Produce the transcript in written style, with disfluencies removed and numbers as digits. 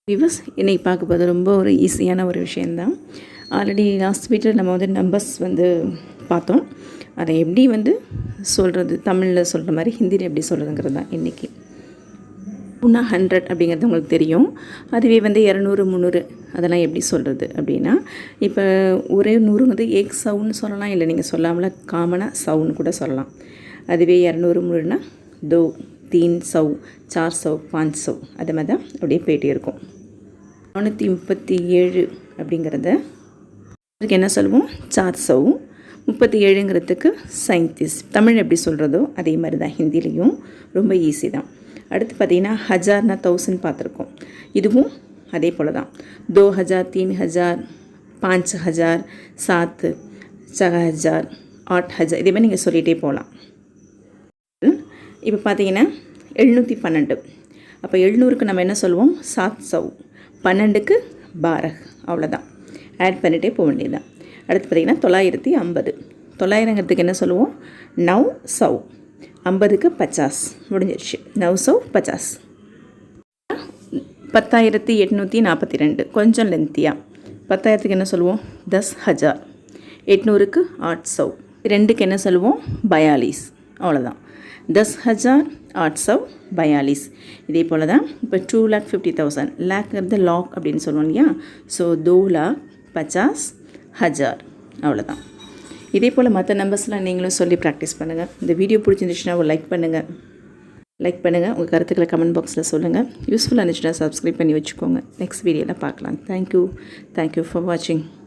விவஸ் இன்றைக்கி பார்க்க போது ரொம்ப ஒரு ஈஸியான ஒரு விஷயந்தான். ஆல்ரெடி லாஸ்ட் வீட்டில் நம்ம வந்து நம்பர்ஸ் வந்து பார்த்தோம். அதை எப்படி வந்து சொல்கிறது, தமிழில் சொல்கிற மாதிரி ஹிந்தியில் எப்படி சொல்கிறதுங்கிறது தான் இன்றைக்கி. 100 அப்படிங்கிறது உங்களுக்கு தெரியும். அதுவே வந்து 200 300 அதெல்லாம் எப்படி சொல்கிறது அப்படின்னா, இப்போ ஒரே 100 வந்து ஏக் சவுன்னு சொல்லலாம், இல்லை நீங்கள் சொல்லாமல் காமனாக சவுன்னு கூட சொல்லலாம். அதுவே 200 300னா 2 3 100 4 100 5 100 அது மாதிரி தான் அப்படியே போயிட்டே இருக்கும். 437 அப்படிங்கிறத அதுக்கு என்ன சொல்லுவோம், 400. 37ங்கிறதுக்கு 37. தமிழ் எப்படி சொல்கிறதோ அதே மாதிரி தான் ஹிந்திலையும் ரொம்ப ஈஸி தான். அடுத்து பார்த்திங்கன்னா ஹஜார்னா 1000 பார்த்துருக்கோம். இதுவும் அதே போல் தான். 2000 3000 5000 7 4000 8000 இதே மாதிரி நீங்கள் சொல்லிகிட்டே போகலாம். இப்போ பார்த்தீங்கன்னா 712. அப்போ 700க்கு நம்ம என்ன சொல்லுவோம், 700. 12க்கு 12 அவ்வளோதான். ஆட் பண்ணிகிட்டே போக வேண்டியதுதான். அடுத்து பார்த்திங்கன்னா 950. 900ங்கிறதுக்கு என்ன சொல்லுவோம், 900. 50க்கு 50 முடிஞ்சிருச்சு. 950. 10,842 கொஞ்சம் லென்த்தியாக. 10,000க்கு என்ன சொல்லுவோம், 10,000. 800க்கு 800. 2க்கு என்ன சொல்லுவோம், 42 அவ்வளோதான். 10,000 800 42. இதே போல் தான் இப்போ 2,50,000 லேக்ங்கிறது லாக் அப்படின்னு சொல்லுவோம் இல்லையா. ஸோ 2,50,000 அவ்வளோதான். இதே போல் மற்ற நம்பர்ஸ்லாம் நீங்களும் சொல்லி ப்ராக்டிஸ் பண்ணுங்கள். இந்த வீடியோ பிடிச்சிருந்துச்சுன்னா ஒரு லைக் பண்ணுங்கள். உங்கள் கருத்துக்களை கமெண்ட் பாக்ஸில் சொல்லுங்கள். யூஸ்ஃபுல்லாக இருந்துச்சுன்னா சப்ஸ்கிரைப் பண்ணி வச்சுக்கோங்க. நெக்ஸ்ட் வீடியோவில் பார்க்கலாம். தேங்க்யூ ஃபார் வாட்சிங்.